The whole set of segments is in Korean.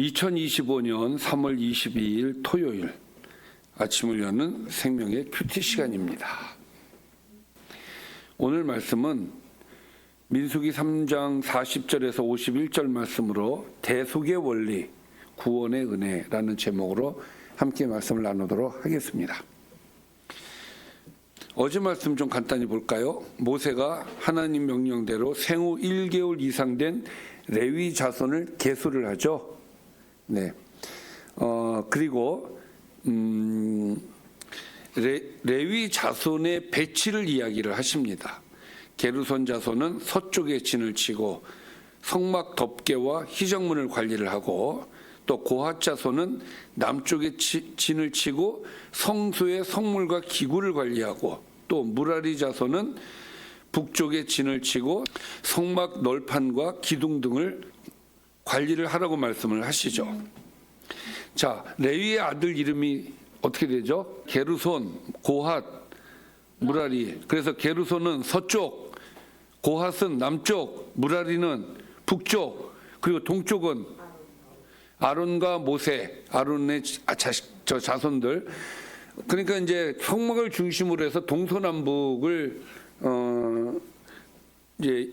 2025년 3월 22일 토요일 아침을 여는 생명의 큐티 시간입니다. 오늘 말씀은 민수기 3장 40절에서 51절 말씀으로 대속의 원리, 구원의 은혜라는 제목으로 함께 말씀을 나누도록 하겠습니다. 어제 말씀 좀 간단히 볼까요? 모세가 하나님 명령대로 생후 1개월 이상 된 레위 자손을 계수를 하죠. 네. 그리고 레위 자손의 배치를 이야기를 하십니다. 게르손 자손은 서쪽에 진을 치고 성막 덮개와 희정문을 관리를 하고, 또 고핫 자손은 남쪽에 진을 치고 성소의 성물과 기구를 관리하고, 또 무라리 자손은 북쪽에 진을 치고 성막 널판과 기둥 등을 관리를 하라고 말씀을 하시죠. 자, 레위의 아들 이름이 어떻게 되죠? 게르손, 고핫, 무라리. 그래서 게르손은 서쪽, 고핫은 남쪽, 무라리는 북쪽, 그리고 동쪽은 아론과 모세, 아론의 자손들. 그러니까 이제 성막을 중심으로 해서 동서남북을 이제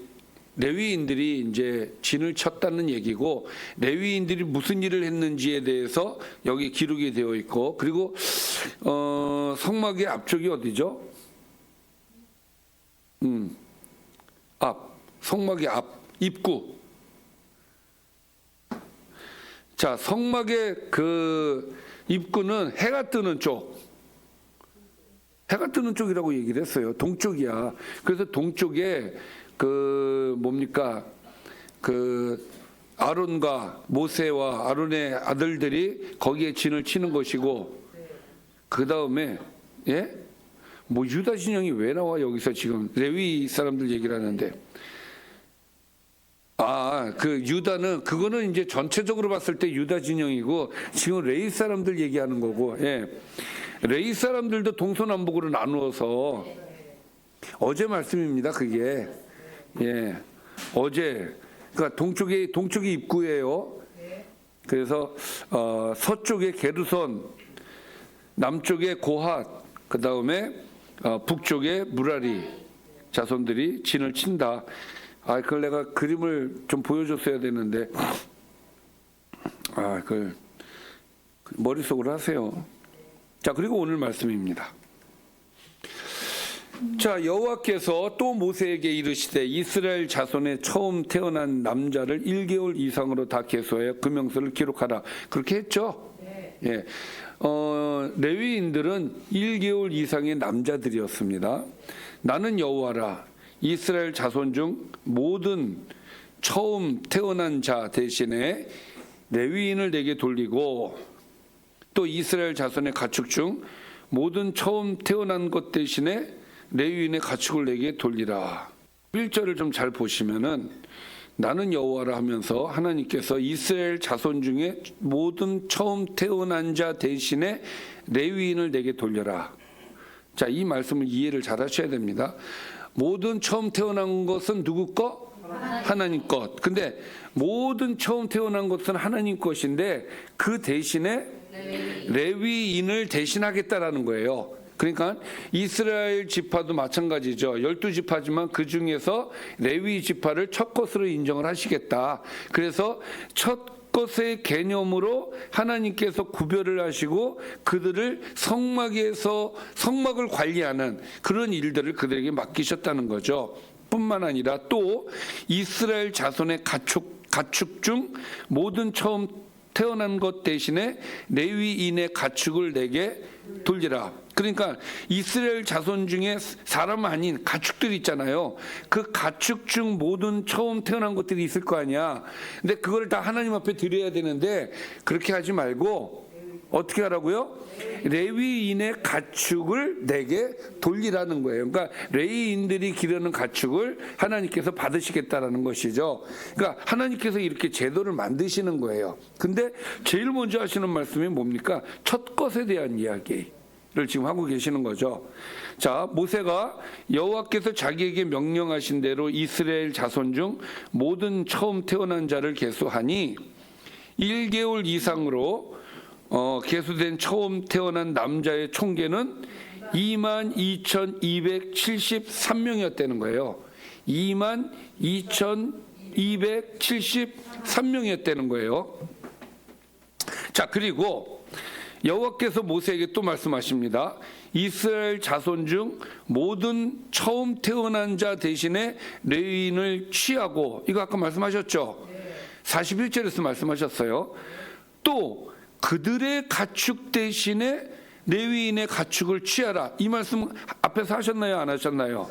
레위인들이 이제 진을 쳤다는 얘기고, 레위인들이 무슨 일을 했는지에 대해서 여기 기록이 되어 있고, 그리고 성막의 앞쪽이 어디죠? 성막의 앞 입구. 자, 성막의 그 입구는 해가 뜨는 쪽. 해가 뜨는 쪽이라고 얘기를 했어요. 동쪽이야. 그래서 동쪽에 그 아론과 모세와 아론의 아들들이 거기에 진을 치는 것이고, 그 다음에 유다 진영이 왜 나와 여기서 지금 레위 사람들 얘기를 하는데, 그 유다는 그거는 이제 전체적으로 봤을 때 유다 진영이고, 지금 레위 사람들 얘기하는 거고, 레위 사람들도 동서남북으로 나누어서 어제 말씀입니다. 그게 어제, 그러니까 동쪽이 입구예요. 그래서 서쪽에 게르손, 남쪽에 고핫, 그 다음에 북쪽에 무라리 자손들이 진을 친다. 그걸 내가 그림을 좀 보여줬어야 되는데, 그걸 머릿속으로 하세요. 자, 그리고 오늘 말씀입니다. 자, 여호와께서 또 모세에게 이르시되 이스라엘 자손의 처음 태어난 남자를 1개월 이상으로 다 계수하여 그 명수를 기록하라. 그렇게 했죠? 네. 레위인들은 1개월 이상의 남자들이었습니다. 나는 여호와라. 이스라엘 자손 중 모든 처음 태어난 자 대신에 레위인을 내게 돌리고, 또 이스라엘 자손의 가축 중 모든 처음 태어난 것 대신에 레위인의 가축을 내게 돌리라. 1절을 좀 잘 보시면은 나는 여호와라 하면서 하나님께서 이스라엘 자손 중에 모든 처음 태어난 자 대신에 레위인을 내게 돌려라. 자, 이 말씀을 이해를 잘 하셔야 됩니다. 모든 처음 태어난 것은 누구 것? 하나님 것. 근데 모든 처음 태어난 것은 하나님 것인데 그 대신에 레위인을 대신하겠다라는 거예요. 그러니까 이스라엘 지파도 마찬가지죠. 12지파지만 그 중에서 레위 지파를 첫 것으로 인정을 하시겠다. 그래서 첫 것의 개념으로 하나님께서 구별을 하시고 그들을 성막에서 성막을 관리하는 그런 일들을 그들에게 맡기셨다는 거죠. 뿐만 아니라 또 이스라엘 자손의 가축 중 모든 처음 태어난 것 대신에 레위인의 가축을 내게 돌리라. 그러니까 이스라엘 자손 중에 사람 아닌 가축들이 있잖아요. 그 가축 중 모든 처음 태어난 것들이 있을 거 아니야. 근데 그걸 다 하나님 앞에 드려야 되는데 그렇게 하지 말고 어떻게 하라고요? 레위인의 가축을 내게 돌리라는 거예요. 그러니까 레위인들이 기르는 가축을 하나님께서 받으시겠다라는 것이죠. 그러니까 하나님께서 이렇게 제도를 만드시는 거예요. 근데 제일 먼저 하시는 말씀이 뭡니까? 첫 것에 대한 이야기를 지금 하고 계시는 거죠. 자, 모세가 여호와께서 자기에게 명령하신 대로 이스라엘 자손 중 모든 처음 태어난 자를 계수하니 1개월 이상으로 계수된 처음 태어난 남자의 총계는 22,273명이었다는 거예요. 22,273명이었다는 거예요. 자, 그리고 여호와께서 모세에게 또 말씀하십니다. 이스라엘 자손 중 모든 처음 태어난 자 대신에 레위인을 취하고, 이거 아까 말씀하셨죠? 41절에서 말씀하셨어요. 또 그들의 가축 대신에 레위인의 가축을 취하라. 이 말씀 앞에서 하셨나요? 안 하셨나요?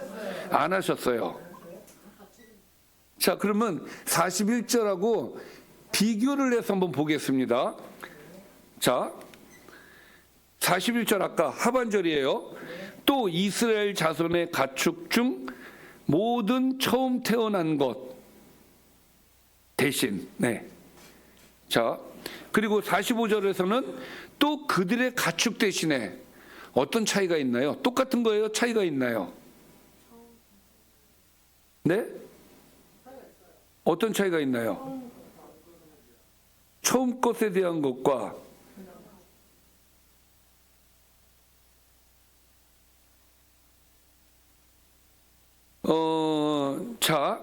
안 하셨어요. 자, 그러면 41절하고 비교를 해서 한번 보겠습니다. 자, 41절 아까 하반절이에요. 또 이스라엘 자손의 가축 중 모든 처음 태어난 것 대신. 네. 자, 그리고 45절에서는 또 그들의 가축 대신에 어떤 차이가 있나요? 똑같은 거예요? 차이가 있나요? 네? 어떤 차이가 있나요? 처음 것에 대한 것과 자,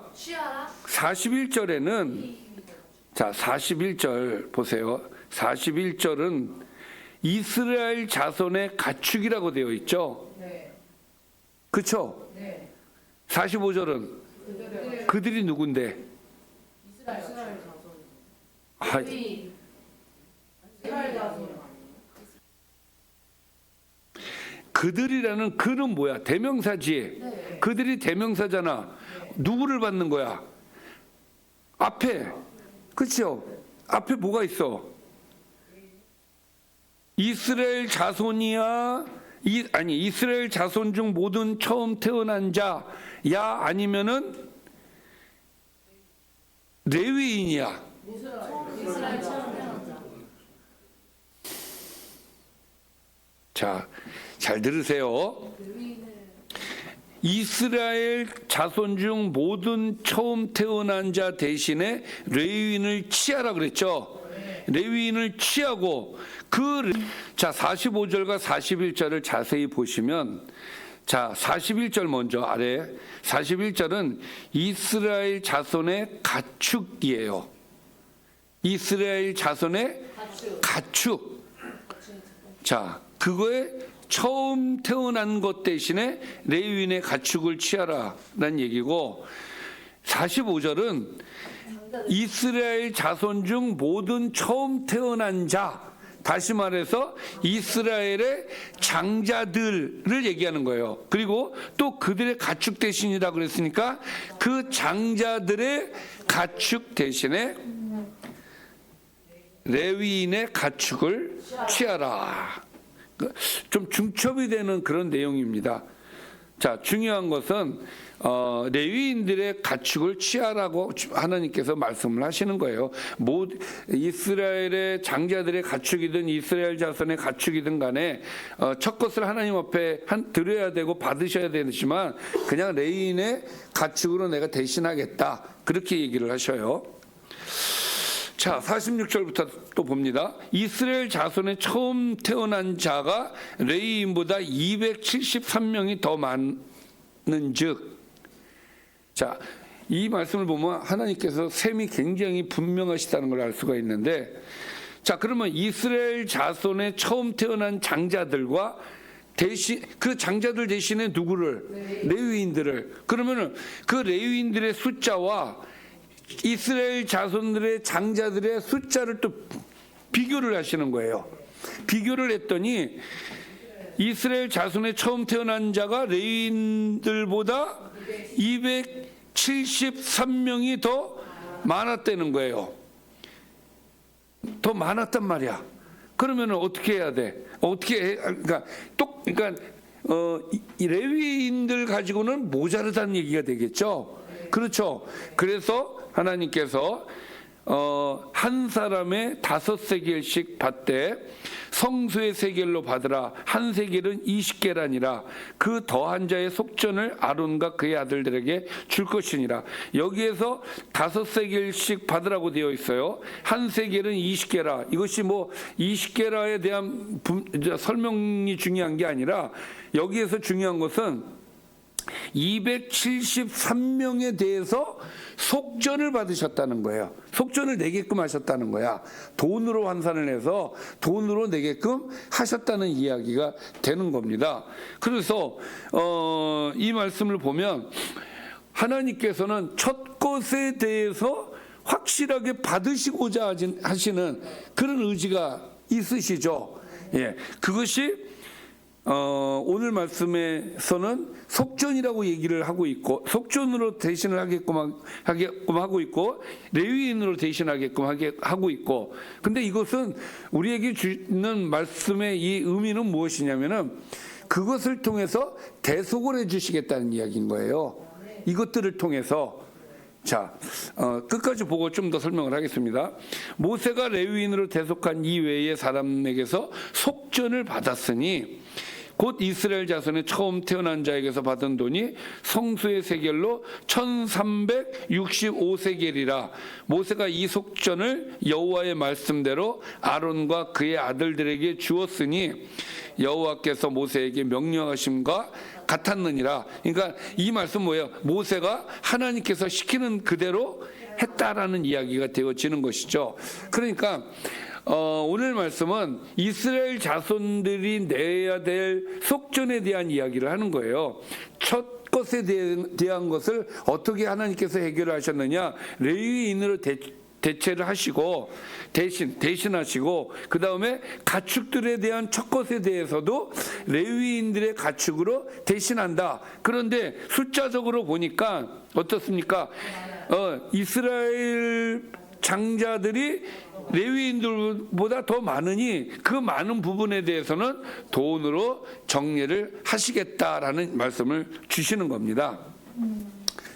41절에는 자, 41절 보세요. 41절은 이스라엘 자손의 가축이라고 되어 있죠. 그렇죠? 45절은 그들이 누군데? 이스라엘 자손. 아, 이스라엘 자손. 그들이라는 그는 뭐야? 대명사지. 그들이 대명사잖아. 누구를 받는 거야? 앞에. 그렇죠? 앞에 뭐가 있어? 이스라엘 자손이야? 아니, 이스라엘 자손 중 모든 처음 태어난 자야? 아니면은 레위인이야? 이스라엘 처음 태어난 자. 자, 잘 들으세요. 이스라엘 자손 중 모든 처음 태어난 자 대신에 레위인을 취하라 그랬죠. 레위인을 취하고 자, 45절과 41절을 자세히 보시면, 자, 41절 먼저 아래 41절은 이스라엘 자손의 가축이에요. 이스라엘 자손의 가축. 자, 그거에 처음 태어난 것 대신에 레위인의 가축을 취하라는 얘기고, 45절은 이스라엘 자손 중 모든 처음 태어난 자, 다시 말해서 이스라엘의 장자들을 얘기하는 거예요. 그리고 또 그들의 가축 대신이라고 그랬으니까 그 장자들의 가축 대신에 레위인의 가축을 취하라. 좀 중첩이 되는 그런 내용입니다. 자, 중요한 것은 레위인들의 가축을 취하라고 하나님께서 말씀을 하시는 거예요. 이스라엘의 장자들의 가축이든 이스라엘 자손의 가축이든 간에 첫 것을 하나님 앞에 드려야 되고 받으셔야 되지만 그냥 레위인의 가축으로 내가 대신하겠다, 그렇게 얘기를 하셔요. 자, 46절부터 또 봅니다. 이스라엘 자손의 처음 태어난 자가 레위인보다 273명이 더 많은즉. 자, 이 말씀을 보면 하나님께서 셈이 굉장히 분명하시다는 걸 알 수가 있는데, 자, 그러면 이스라엘 자손의 처음 태어난 장자들과 그 장자들 대신에 누구를? 레위인들을. 그러면은 그 레위인들의 숫자와 이스라엘 자손들의 장자들의 숫자를 또 비교를 하시는 거예요. 비교를 했더니 이스라엘 자손의 처음 태어난 자가 레위인들보다 273명이 더 많았다는 거예요. 더 많았단 말이야. 그러면 어떻게 해야 돼? 그러니까 이 레위인들 가지고는 모자르다는 얘기가 되겠죠. 그렇죠. 그래서 하나님께서 한 사람의 5세겔씩 받되 성소의 세겔로 받으라. 한 세겔은 20계라니라. 그 더한 자의 속전을 아론과 그의 아들들에게 줄 것이니라. 여기에서 5세겔씩 받으라고 되어 있어요. 한 세겔은 20계라. 이것이 뭐 20계라에 대한 설명이 중요한 게 아니라 여기에서 중요한 것은 273명에 대해서 속전을 받으셨다는 거예요. 속전을 내게끔 하셨다는 거야. 돈으로 환산을 해서 돈으로 내게끔 하셨다는 이야기가 되는 겁니다. 그래서 이 말씀을 보면 하나님께서는 첫 것에 대해서 확실하게 받으시고자 하시는 그런 의지가 있으시죠. 예, 그것이 오늘 말씀에서는 속전이라고 얘기를 하고 있고 속전으로 대신을 하게끔 하고 있고 레위인으로 대신하게끔 하고 있고 근데 이것은 우리에게 주는 말씀의 이 의미는 무엇이냐면은 그것을 통해서 대속을 해주시겠다는 이야기인 거예요. 이것들을 통해서 자, 끝까지 보고 좀 더 설명을 하겠습니다. 모세가 레위인으로 대속한 이외의 사람에게서 속전을 받았으니 곧 이스라엘 자손의 처음 태어난 자에게서 받은 돈이 성수의 세겔로 1365세겔이라. 모세가 이 속전을 여호와의 말씀대로 아론과 그의 아들들에게 주었으니 여호와께서 모세에게 명령하심과 같았느니라. 그러니까 이 말씀 뭐예요? 모세가 하나님께서 시키는 그대로 했다라는 이야기가 되어지는 것이죠. 그러니까 오늘 말씀은 이스라엘 자손들이 내야 될 속전에 대한 이야기를 하는 거예요. 첫 것에 대한 것을 어떻게 하나님께서 해결하셨느냐? 레위인으로 대체를 하시고 대신하시고 그 다음에 가축들에 대한 첫 것에 대해서도 레위인들의 가축으로 대신한다. 그런데 숫자적으로 보니까 어떻습니까? 이스라엘 장자들이 레위인들보다 더 많으니 그 많은 부분에 대해서는 돈으로 정리를 하시겠다라는 말씀을 주시는 겁니다.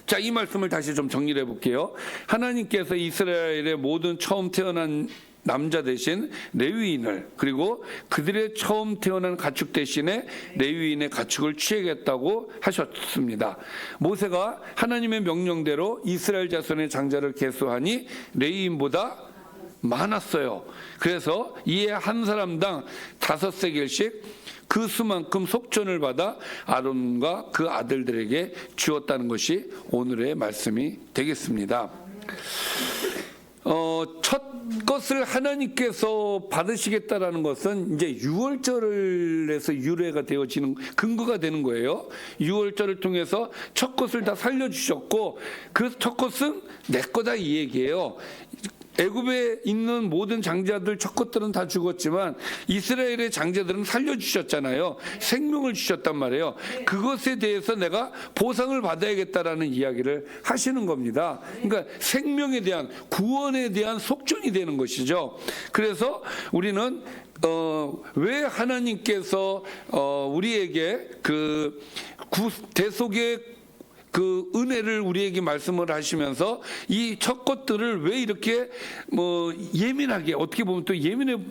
자, 이 말씀을 다시 좀 정리를 해볼게요. 하나님께서 이스라엘의 모든 처음 태어난 남자 대신 레위인을 그리고 그들의 처음 태어난 가축 대신에 레위인의 가축을 취하겠다고 하셨습니다. 모세가 하나님의 명령대로 이스라엘 자손의 장자를 계수하니 레위인보다 많았어요. 그래서 이에 한 사람당 5세겔씩 그 수만큼 속전을 받아 아론과 그 아들들에게 주었다는 것이 오늘의 말씀이 되겠습니다. 첫 것을 하나님께서 받으시겠다라는 것은 이제 유월절에서 유래가 되어지는 근거가 되는 거예요. 유월절을 통해서 첫 것을 다 살려주셨고 그 첫 것은 내 거다 이 얘기예요. 애굽에 있는 모든 장자들 첫 것들은 다 죽었지만 이스라엘의 장자들은 살려주셨잖아요. 생명을 주셨단 말이에요. 그것에 대해서 내가 보상을 받아야겠다라는 이야기를 하시는 겁니다. 그러니까 생명에 대한 구원에 대한 속전이 되는 것이죠. 그래서 우리는 왜 하나님께서 우리에게 그 대속의 그 은혜를 우리에게 말씀을 하시면서 이 첫 것들을 왜 이렇게 예민하게 어떻게 보면 또 예민하게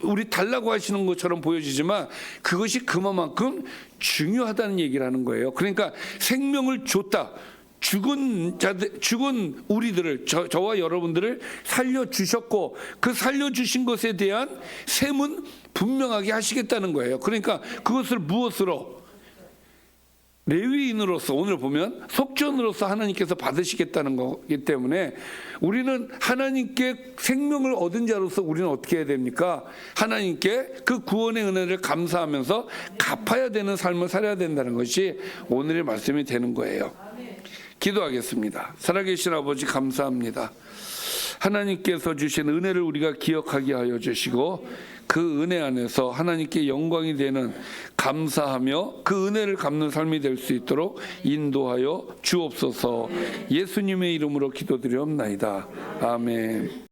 우리 달라고 하시는 것처럼 보여지지만 그것이 그만큼 중요하다는 얘기를 하는 거예요. 그러니까 생명을 줬다. 죽은 우리들을 저와 여러분들을 살려주셨고 그 살려주신 것에 대한 셈은 분명하게 하시겠다는 거예요. 그러니까 그것을 무엇으로? 레위인으로서 오늘 보면 속전으로서 하나님께서 받으시겠다는 거기 때문에 우리는 하나님께 생명을 얻은 자로서 우리는 어떻게 해야 됩니까? 하나님께 그 구원의 은혜를 감사하면서 갚아야 되는 삶을 살아야 된다는 것이 오늘의 말씀이 되는 거예요. 기도하겠습니다. 살아계신 아버지 감사합니다. 하나님께서 주신 은혜를 우리가 기억하게 하여 주시고 그 은혜 안에서 하나님께 영광이 되는 감사하며 그 은혜를 갚는 삶이 될 수 있도록 인도하여 주옵소서. 예수님의 이름으로 기도드리옵나이다. 아멘.